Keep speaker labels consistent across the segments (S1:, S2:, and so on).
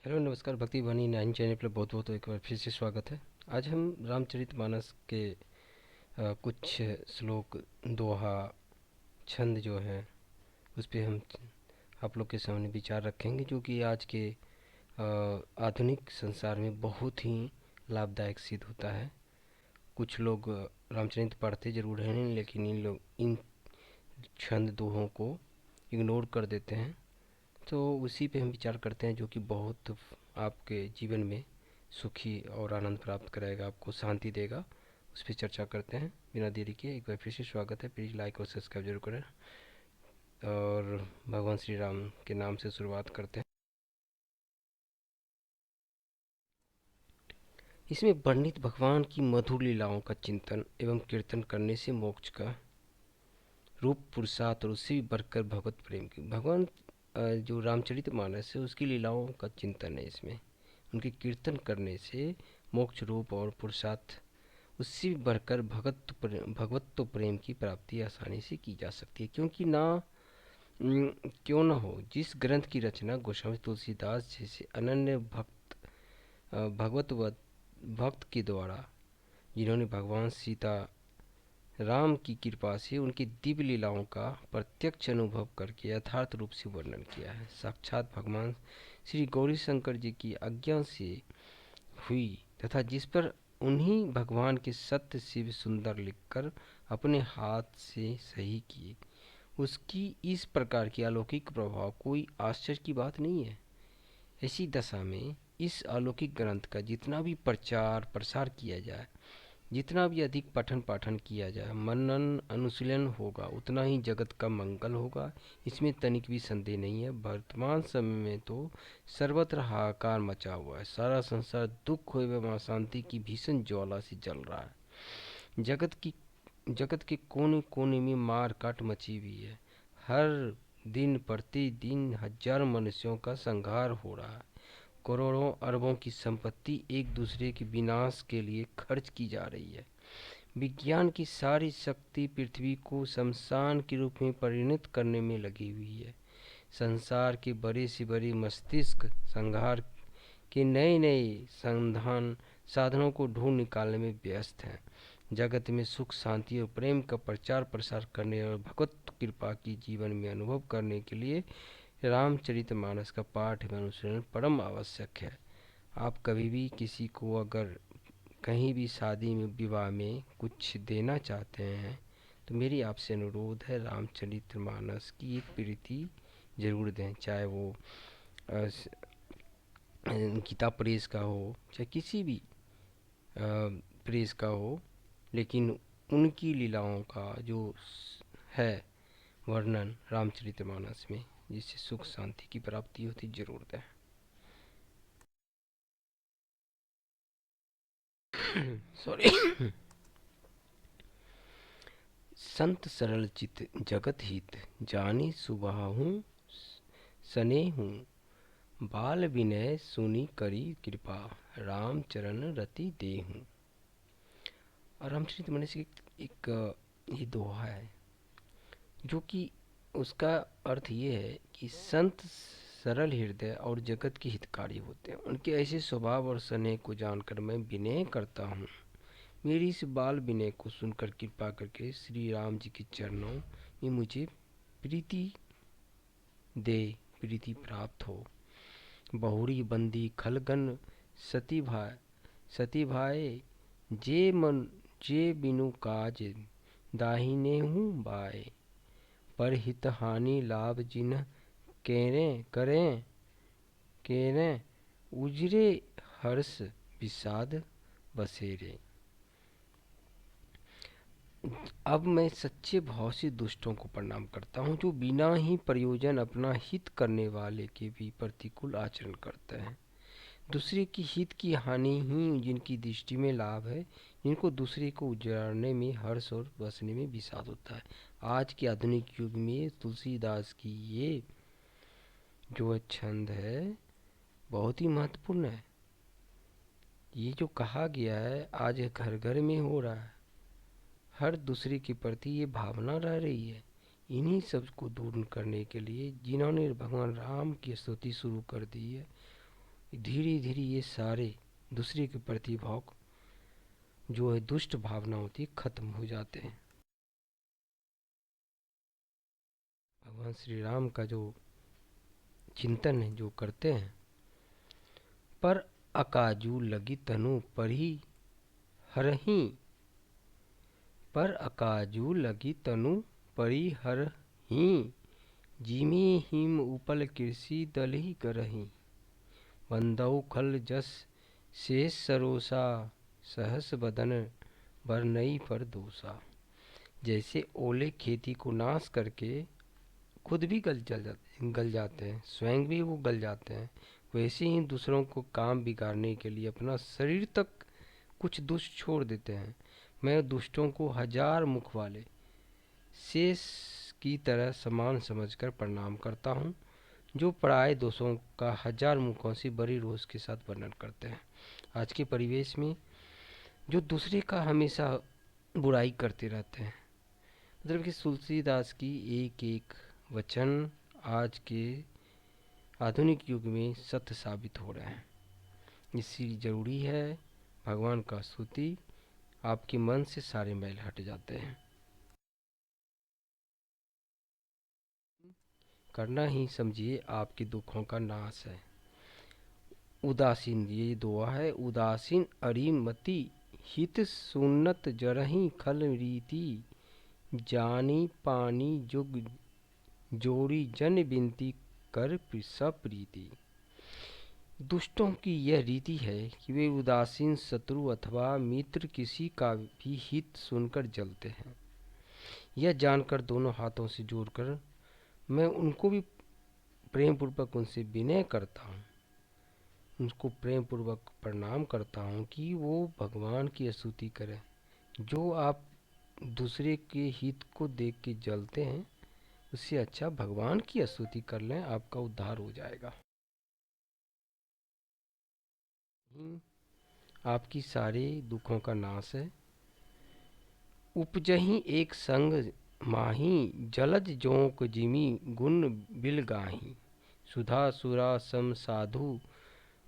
S1: Hello नमस्कार भक्ति वाणी 9 channel पर बहुत बहुत एक बार फिर से स्वागत है। आज हम रामचरितमानस के कुछ श्लोक, दोहा, छंद जो है उस पे हम आप लोग के सामने विचार रखेंगे, जो कि आज के आधुनिक संसार में बहुत ही लाभदायक सिद्ध होता है। कुछ लोग रामचरित पढ़ते जरूर हैं, लेकिन इन लोग इन छंद दोहों को इग्नोर कर देते हैं। तो उसी पे हम विचार करते हैं, जो कि बहुत आपके जीवन में सुखी और आनंद प्राप्त कराएगा, आपको शांति देगा। उस पर चर्चा करते हैं। बिना देरी के एक बार फिर से स्वागत है। प्लीज़ लाइक और सब्सक्राइब जरूर करें और भगवान श्री राम के नाम से शुरुआत करते हैं। इसमें वर्णित भगवान की मधुर लीलाओं का चिंतन एवं कीर्तन करने से मोक्ष का रूप पुरुषार्थ और उससे भी बढ़कर भगवत प्रेम की भगवान जो रामचरितमानस है उसकी लीलाओं का चिंतन है। इसमें उनके कीर्तन करने से मोक्ष रूप और पुरुषार्थ उससे भी बढ़कर भगवत्व प्रेम की प्राप्ति आसानी से की जा सकती है। क्योंकि क्यों ना हो, जिस ग्रंथ की रचना गोस्वामी तुलसीदास जैसे अनन्य भगवत भक्त के द्वारा, जिन्होंने भगवान सीता राम की कृपा से उनकी दिव्य लीलाओं का प्रत्यक्ष अनुभव करके यथार्थ रूप से वर्णन किया है, साक्षात भगवान श्री गौरी शंकर जी की आज्ञा से हुई, तथा जिस पर उन्हीं भगवान के सत्य शिव सुंदर लिखकर अपने हाथ से सही किए, उसकी इस प्रकार की अलौकिक प्रभाव कोई आश्चर्य की बात नहीं है। ऐसी दशा में इस अलौकिक ग्रंथ का जितना भी प्रचार प्रसार किया जाए, जितना भी अधिक पठन पाठन किया जाए, मनन अनुशीलन होगा, उतना ही जगत का मंगल होगा। इसमें तनिक भी संदेह नहीं है। वर्तमान समय में तो सर्वत्र हाहाकार मचा हुआ है। सारा संसार दुख एवं अशांति की भीषण ज्वाला से जल रहा है। जगत के कोने कोने में मार काट मची हुई है। हर दिन प्रतिदिन हजारों मनुष्यों का संहार हो रहा है। करोड़ों अरबों की संपत्ति एक दूसरे के विनाश के लिए खर्च की जा रही है। विज्ञान की सारी शक्ति पृथ्वी को शमशान के रूप में परिणत करने में लगी हुई है। संसार के बड़े से बड़े मस्तिष्क संहार के नए नए संधान साधनों को ढूंढ निकालने में व्यस्त हैं। जगत में सुख शांति और प्रेम का प्रचार प्रसार करने और भगवत कृपा की जीवन में अनुभव करने के लिए रामचरितमानस का पाठ एवं अनुसरण परम आवश्यक है। आप कभी भी किसी को अगर कहीं भी शादी में विवाह में कुछ देना चाहते हैं, तो मेरी आपसे अनुरोध है, रामचरितमानस की एक प्रति जरूर दें। चाहे वो गीता प्रेस का हो, चाहे किसी भी प्रेस का हो, लेकिन उनकी लीलाओं का जो है वर्णन रामचरितमानस में, जिससे सुख शांति की प्राप्ति होती, जरूर दें। सॉरी। संत सरल चित जगत हित, जानी सुबाहु सने हूँ, बाल विनय सुनी करी कृपा, राम चरण रति देहूँ। और रामचरितमानस की ये दोहा है, जो कि उसका अर्थ ये है कि संत सरल हृदय और जगत के हितकारी होते हैं। उनके ऐसे स्वभाव और स्नेह को जानकर मैं विनय करता हूँ। मेरी इस बाल विनय को सुनकर कृपा करके श्री राम जी के चरणों में मुझे प्रीति दे, प्रीति प्राप्त हो। बहुरी बंदी खलगन सती भाई, जे मन जे बिनु काज दाहिने हूँ बाए, पर हित हानि लाभ जिन करें केरें, उजरे हर्ष विषाद बसेरे। अब मैं सच्चे भाव से दुष्टों को प्रणाम करता हूँ, जो बिना ही प्रयोजन अपना हित करने वाले के भी प्रतिकूल आचरण करते हैं। दूसरे की हित की हानि ही जिनकी दृष्टि में लाभ है, जिनको दूसरे को उजाड़ने में हर्ष और बसने में विषाद होता है। आज के आधुनिक युग में तुलसीदास की ये जो छंद है बहुत ही महत्वपूर्ण है। ये जो कहा गया है आज घर घर में हो रहा है। हर दूसरे के प्रति ये भावना रह रही है। इन्हीं सब को दूर करने के लिए जिन्होंने भगवान राम की स्तुति शुरू कर दी है, धीरे धीरे ये सारे दूसरे के प्रति भाव जो है दुष्ट भावना होती है खत्म हो जाते हैं। भगवान श्री राम का जो चिंतन है जो करते हैं, पर अकाजू लगी तनु परी हरही, पर अकाजू लगी तनु परी हरही, जिमी हिम उपल कृषि दलही करही, बंदौ खल जस शेष सरोसा, सहस बदन बरनई पर दोसा। जैसे ओले खेती को नाश करके खुद भी गल जाते हैं, स्वयं भी वो गल जाते हैं, वैसे ही दूसरों को काम बिगाड़ने के लिए अपना शरीर तक कुछ दुष्ट छोड़ देते हैं। मैं दुष्टों को हजार मुख वाले शेष की तरह समान समझकर प्रणाम करता हूँ, जो पराये दोषों का हजार मुखों से बड़ी रोष के साथ वर्णन करते हैं। आज के परिवेश में जो दूसरे का हमेशा बुराई करते रहते हैं, मतलब कि तुलसीदास की एक एक वचन आज के आधुनिक युग में सत्य साबित हो रहे हैं। इसलिए जरूरी है भगवान का स्तुति, आपके मन से सारे मैल हट जाते हैं। करना ही समझिए आपके दुखों का नाश है। उदासीन, ये दुआ है, उदासीन अरिमति हित सुन्नत जरही खल रीति, जानी पानी जुग जोड़ी जन बिनती कर सप्रीति। दुष्टों की यह रीति है कि वे उदासीन शत्रु अथवा मित्र किसी का भी हित सुनकर जलते हैं। यह जानकर दोनों हाथों से जोड़कर मैं उनको भी प्रेम पूर्वक उनसे विनय करता हूँ, उनको प्रेम पूर्वक प्रणाम करता हूँ कि वो भगवान की स्तुति करें। जो आप दूसरे के हित को देख के जलते हैं, उससे अच्छा भगवान की स्तुति कर लें, आपका उद्धार हो जाएगा। आपकी सारे दुखों का नाश है। उपजही एक संग माही, जलज जोंक जिमी गुण बिल गाही, सुधा सुरा सम साधु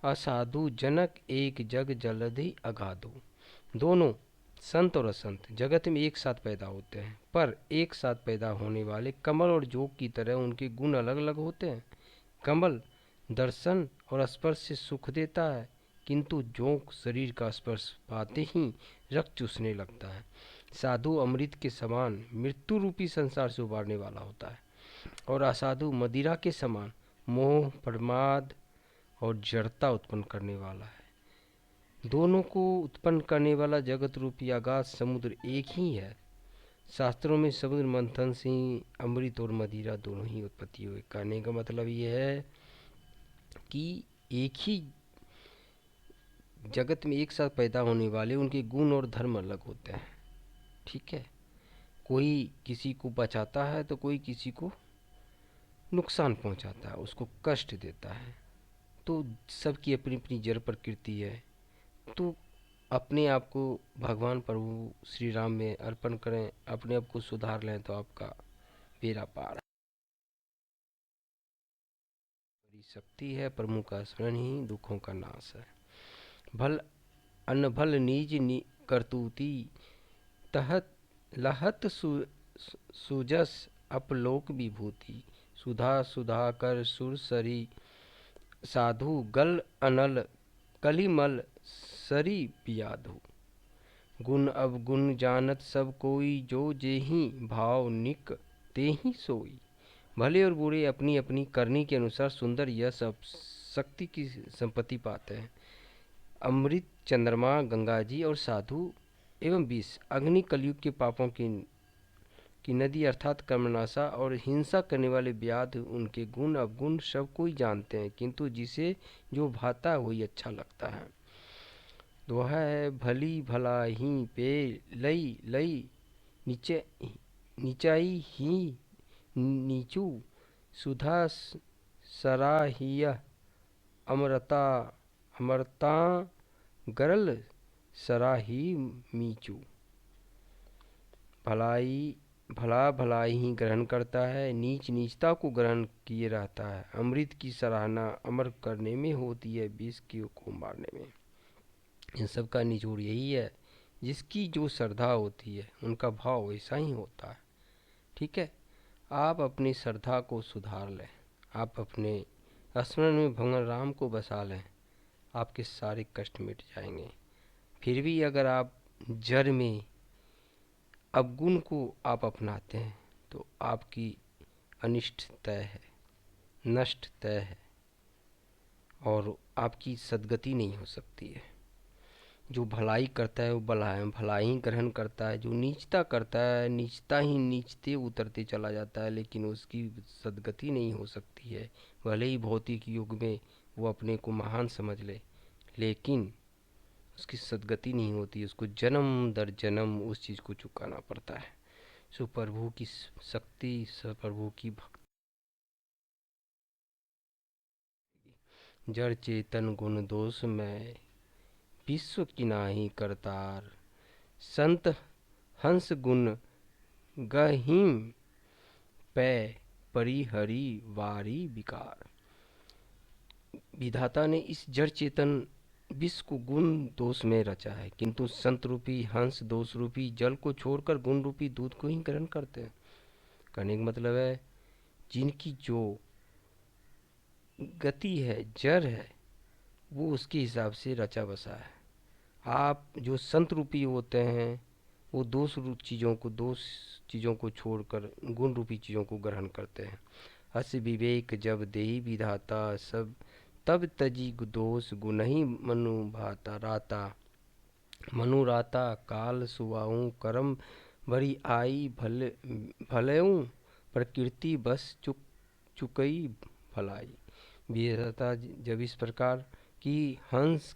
S1: असाधु जनक एक जग जलधि अगाधु। दोनों संत और असंत जगत में एक साथ पैदा होते हैं, पर एक साथ पैदा होने वाले कमल और जोग की तरह उनके गुण अलग अलग होते हैं। कमल दर्शन और स्पर्श से सुख देता है, किंतु जोग शरीर का स्पर्श पाते ही रक्त चूसने लगता है। साधु अमृत के समान मृत्यु रूपी संसार से उबारने वाला होता है, और असाधु मदिरा के समान मोह प्रमाद और जड़ता उत्पन्न करने वाला है। दोनों को उत्पन्न करने वाला जगत रूपी अगाध समुद्र एक ही है। शास्त्रों में समुद्र मंथन से ही अमृत और मदिरा दोनों ही उत्पत्ति हुई। कहने का मतलब ये है कि एक ही जगत में एक साथ पैदा होने वाले उनके गुण और धर्म अलग होते हैं। ठीक है, कोई किसी को बचाता है तो कोई किसी को नुकसान पहुंचाता है, उसको कष्ट देता है। तो सबकी अपनी अपनी जड़ प्रकृति है। तो अपने आप को भगवान प्रभु श्री राम में अर्पण करें, अपने आप को सुधार लें तो आपका बेड़ा पार है। बड़ी शक्ति है, प्रभु का स्मरण ही दुखों का नाश है। भल अनभल नीज करतूती, तहत लहत सुजस अपलोक विभूति, सुधा सुधा कर सुरसरी साधु गल अनल कलिमल सरी पियाधु। गुण अवगुण जानत सब कोई, जो जेहि भाव निक तेहि सोई। भले और बुरे अपनी अपनी करनी के अनुसार सुंदर यश शक्ति की संपत्ति पाते हैं। अमृत चंद्रमा गंगा जी और साधु एवं विष अग्नि कलयुग के पापों की नदी अर्थात कर्मनाशा और हिंसा करने वाले व्याध उनके गुण अवगुण सब कोई जानते हैं, किंतु जिसे जो भाता वही अच्छा लगता है। दोहा है, भली भला ही पे लई लई नीचे नीचाई ही नीचू, सुधा सराहिय अमरता अमरता गरल सराही मीचू। भलाई भला भलाई ही ग्रहण करता है, नीच नीचता को ग्रहण किए रहता है। अमृत की सराहना अमर करने में होती है, विष को मारने में। इन सब का निचोड़ यही है, जिसकी जो श्रद्धा होती है उनका भाव वैसा ही होता है। ठीक है, आप अपनी श्रद्धा को सुधार लें, आप अपने स्मरण में भगवान राम को बसा लें, आपके सारे कष्ट मिट जाएंगे। फिर भी अगर आप जड़ में अवगुण को आप अपनाते हैं तो आपकी अनिष्ट तय है, नष्ट तय है, और आपकी सद्गति नहीं हो सकती है। जो भलाई करता है वो भलाई ही ग्रहण करता है, जो नीचता करता है नीचता ही नीचते उतरते चला जाता है, लेकिन उसकी सद्गति नहीं हो सकती है। भले ही भौतिक युग में वो अपने को महान समझ ले, लेकिन उसकी सद्गति नहीं होती, उसको जन्म दर जन्म उस चीज़ को चुकाना पड़ता है। सो प्रभु की शक्ति, प्रभु की भक्ति, जड़ चेतन गुण दोष में विश्व की नाही करतार, संत हंस गुण गहिम पै परिहरी वारी विकार। विधाता ने इस जड़ चेतन विश्व को गुण दोष में रचा है, किंतु संत रूपी हंस दोष रूपी जल को छोड़कर गुण रूपी दूध को ही ग्रहण करते हैं। कहने का मतलब है, जिनकी जो गति है, जड़ है, वो उसके हिसाब से रचा बसा है। आप जो संत रूपी होते हैं वो दोष चीज़ों को छोड़कर गुण रूपी चीज़ों को ग्रहण करते हैं। हस विवेक जब देहि विधाता, सब तब तजी दोष गुनहि मनु राता काल सुवाऊं करम भरी आई भलऊं प्रकृति बस चुकई भलाई। विधाता जब इस प्रकार की हंस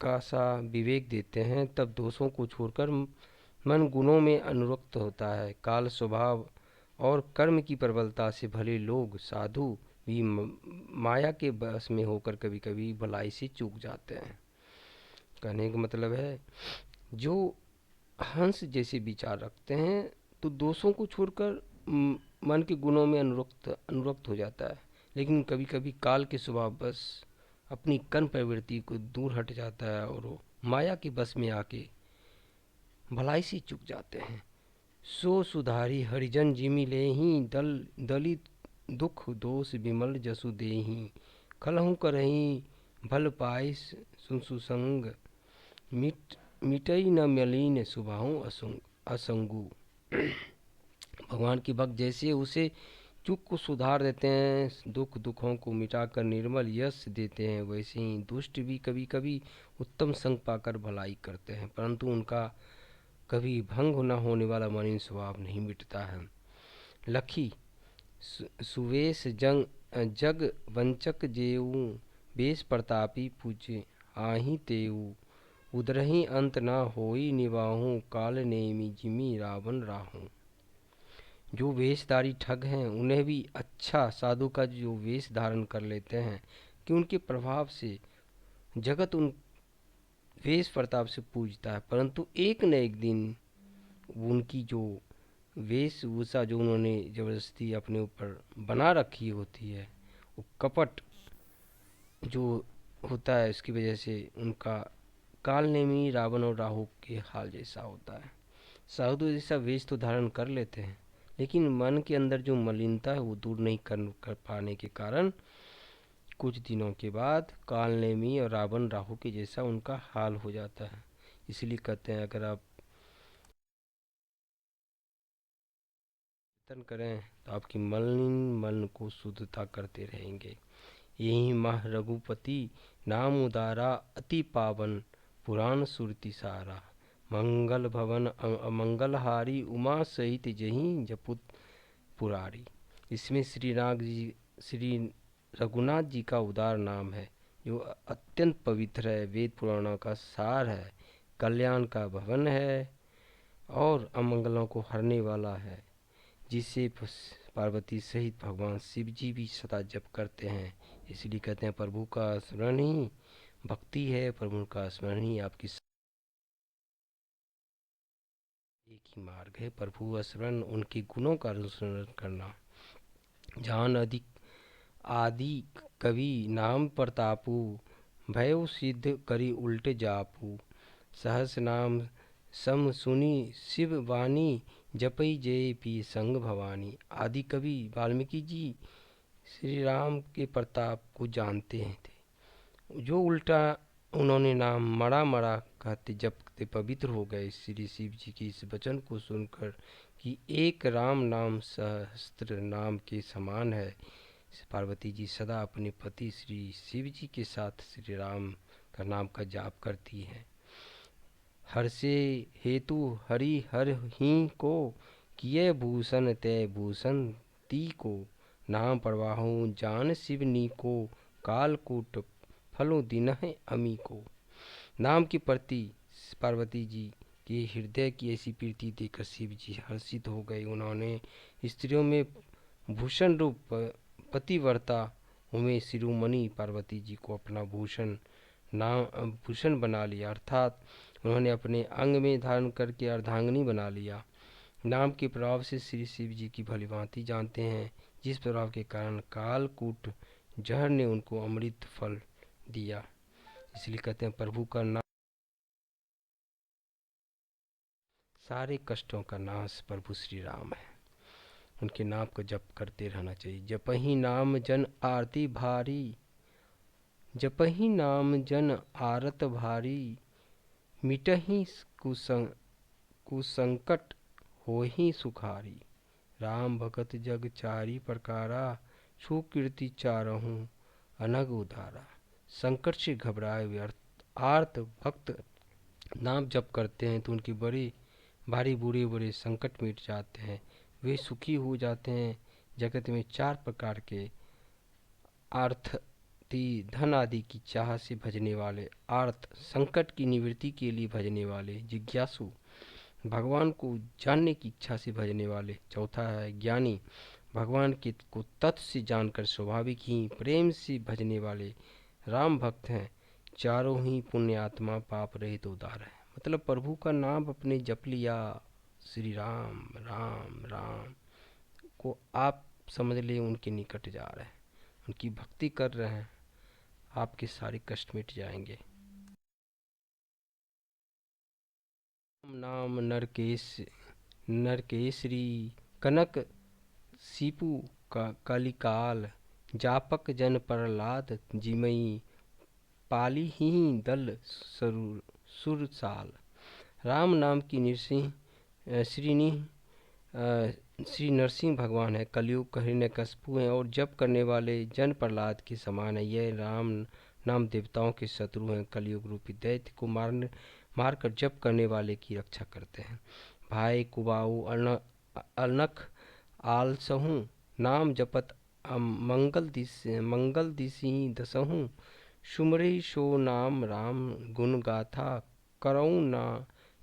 S1: का सा विवेक देते हैं, तब दोषों को छोड़कर मन गुणों में अनुरक्त होता है। काल स्वभाव और कर्म की प्रबलता से भले लोग साधु भी माया के बस में होकर कभी कभी भलाई से चूक जाते हैं। कहने का मतलब है, जो हंस जैसे विचार रखते हैं तो दोषों को छोड़कर मन के गुणों में अनुरक्त हो जाता है, लेकिन कभी कभी काल के स्वभाव बस अपनी कर्म प्रवृत्ति को दूर हट जाता है और वो माया के बस में आके भलाई से चूक जाते हैं। सो सुधारी हरिजन जिमि लेहि, दलित दुख दोष विमल जसु देहि, खलहु करहि भल पाई सुसंग, मिटई न मलिन सुभाहु असंगु। भगवान की भक्त जैसे उसे चूक को सुधार देते हैं, दुखों को मिटाकर निर्मल यश देते हैं, वैसे ही दुष्ट भी कभी कभी उत्तम संग पाकर भलाई करते हैं, परंतु उनका कभी भंग न होने वाला मलिन स्वभाव नहीं मिटता है। लखी सुवेश जग वंचक जेऊ, वेश प्रतापी पूजे आही तेऊ, उदरही अंत न होई निवाहू, काल नेमि जिमि रावण राहू। जो वेशधारी ठग हैं उन्हें भी अच्छा साधु का जो वेश धारण कर लेते हैं कि उनके प्रभाव से जगत उन वेश प्रताप से पूजता है, परंतु एक न एक दिन उनकी जो वेशभूषा जो उन्होंने जबरदस्ती अपने ऊपर बना रखी होती है, वो कपट जो होता है, इसकी वजह से उनका काल नेमी रावण और राहु के हाल जैसा होता है। साधु जैसा वेश तो धारण कर लेते हैं, लेकिन मन के अंदर जो मलिनता है वो दूर नहीं कर पाने के कारण कुछ दिनों के बाद काल नेमी और रावण राहु के जैसा उनका हाल हो जाता है। इसलिए कहते हैं, अगर आप कीर्तन करें तो आपकी मलिन मन को शुद्धता करते रहेंगे। यही माह रघुपति नाम उदारा, अति पावन पुराण सुरति सारा, मंगल भवन अमंगलहारी, उमा सहित जहीं जपुत पुरारी। इसमें श्री रघुनाथ जी का उदार नाम है, जो अत्यंत पवित्र है, वेद पुराणों का सार है, कल्याण का भवन है और अमंगलों को हरने वाला है, जिसे पार्वती सहित भगवान शिव जी भी सदा जप करते हैं। इसलिए कहते हैं, प्रभु का स्मरण ही भक्ति है, प्रभु का स्मरण ही आपकी एक ही मार्ग है। प्रभु स्मरण, उनके गुणों का अनुसरण करना। जान अधिक आदि कवि नाम प्रतापु, भयो सिद्ध करी उल्टे जापू। सहस नाम सम सुनी शिव वाणी, जपई जय पी संग भवानी। आदि कवि वाल्मीकि जी श्री राम के प्रताप को जानते हैं थे। जो उल्टा उन्होंने नाम मड़ा मड़ा कहते जपते पवित्र हो गए। श्री शिव जी के इस वचन को सुनकर कि एक राम नाम सहस्त्र नाम के समान है, पार्वती जी सदा अपने पति श्री शिव जी के साथ श्री राम का नाम का जाप करती हैं। हर से हेतु हरि हर ही को, किए भूषण तय भूषण ती को। नाम प्रवाहो जान शिवनी को, कालकूट फलो दिन है अमी को। नाम के प्रति पार्वती जी के हृदय की ऐसी प्रीति देखकर शिव जी हर्षित हो गए। उन्होंने स्त्रियों में भूषण रूप पतिव्रता उमें शिरोमणि पार्वती जी को अपना भूषण बना लिया, अर्थात उन्होंने अपने अंग में धारण करके अर्धांगिनी बना लिया। नाम के प्रभाव से श्री शिव जी की भलीभांति जानते हैं, जिस प्रभाव के कारण कालकूट जहर ने उनको अमृत फल दिया। इसलिए कहते हैं प्रभु का नाम सारे कष्टों का नाश प्रभु श्री राम है। उनके नाम को जप करते रहना चाहिए। जपहि नाम जन आरती भारी, जपहि नाम जन आरत भारी। मिटहि कुसंकट होहि सुखारी। राम भगत जग चारि प्रकारा, छू कीर्ति चारहूँ अनग उधारा। संकट से घबराए हुए आर्त भक्त नाम जप करते हैं तो उनके बड़े भारी बुरे बुरे संकट मिट जाते हैं, वे सुखी हो जाते हैं। जगत में 4 प्रकार के अर्थ धन आदि की चाह से भजने वाले, आर्त संकट की निवृत्ति के लिए भजने वाले, जिज्ञासु भगवान को जानने की इच्छा से भजने वाले, चौथा है ज्ञानी भगवान के को तत्व से जानकर स्वाभाविक ही प्रेम से भजने वाले राम भक्त हैं। चारों ही पुण्यात्मा पाप रहित उदार है। मतलब प्रभु का नाम अपने जप लिया, श्री राम राम राम को आप समझ ले उनके निकट जा रहे हैं, उनकी भक्ति कर रहे हैं, आपके सारे कष्ट मिट जाएंगे। नाम नरकेसरी कनक सीपू का कलिकाल, जापक जन प्रहलाद जिमई, पाली ही दल सुरसाल। राम नाम की श्री नरसिंह भगवान है, कलयुग का हिरण्यकशिपु हैं और जप करने वाले जन प्रहलाद के समान है। यह राम नाम देवताओं के शत्रु हैं, कलयुग रूपी दैत्य को मारकर जप करने वाले की रक्षा करते हैं। भाई कुबाऊ अनख आलसहूँ, नाम जपत मंगल दिसी दसहूँ। सुमरे सो नाम राम गुण गाथा, करऊँ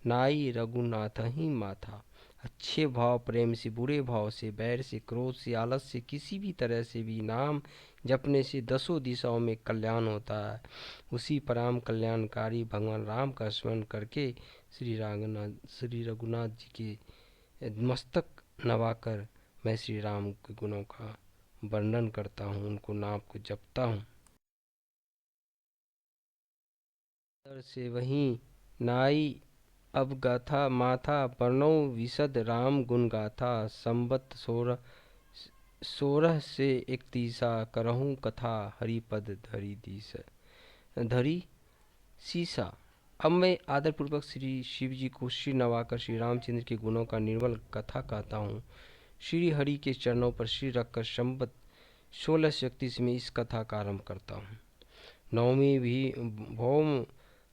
S1: नाई रघुनाथ ही माथा। अच्छे भाव प्रेम से, बुरे भाव से, बैर से, क्रोध से, आलस से, किसी भी तरह से भी नाम जपने से 10 दिशाओं में कल्याण होता है। उसी परम कल्याणकारी भगवान राम का स्मरण करके श्री रघुनाथ जी के मस्तक नवाकर मैं श्री राम के गुणों का वर्णन करता हूँ, उनको नाम को जपता हूँ। से वहीं नाई अब गाथा माथा, वर्णो विशद राम गुण गाथा। संबत 16 से 31 करहूँ कथा, हरिपद धरी सीसा। अब मैं आदरपूर्वक श्री शिव जी को श्री नवाकर श्री रामचंद्र के गुणों का निर्मल कथा कहता हूँ। श्री हरि के चरणों पर श्री रखकर संबत 16 से 31 में इस कथा का आरंभ करता हूँ। नवमी भी भौम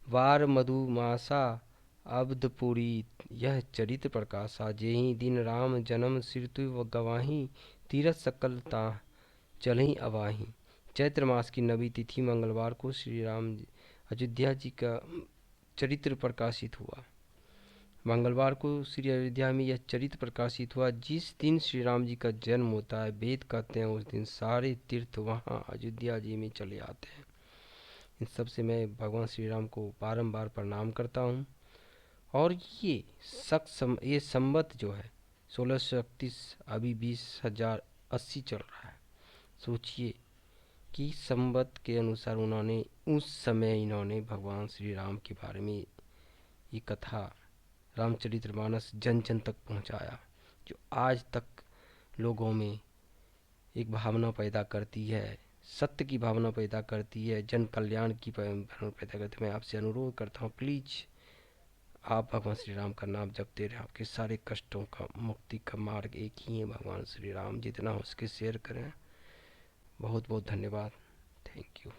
S1: वार मधुमासा, अब्धपुरी यह चरित्र प्रकाशा। जेहि दिन राम जन्म सिरतु गवाही, तीरथ सकलता चलहि अवाही। चैत्र मास की नवी तिथि मंगलवार को श्री राम अयोध्या जी का चरित्र प्रकाशित हुआ। मंगलवार को श्री अयोध्या में यह चरित्र प्रकाशित हुआ। जिस दिन श्री राम जी का जन्म होता है, वेद कहते हैं उस दिन सारे तीर्थ वहाँ अयोध्या जी में चले आते हैं। इन सब से मैं भगवान श्री राम को बारंबार प्रणाम करता हूँ। और ये संवत जो है 1631 अभी 20,080 चल रहा है। सोचिए कि संवत के अनुसार उन्होंने उस समय इन्होंने भगवान श्री राम के बारे में ये कथा रामचरितमानस जन जन तक पहुंचाया, जो आज तक लोगों में एक भावना पैदा करती है, सत्य की भावना पैदा करती है, जन कल्याण की भावना पैदा करती है। मैं आपसे अनुरोध करता हूँ, प्लीज़ आप भगवान श्री राम का नाम जपते रहे। आपके सारे कष्टों का मुक्ति का मार्ग एक ही है, भगवान श्री राम। जितना हो सके शेयर करें। बहुत बहुत धन्यवाद। Thank you.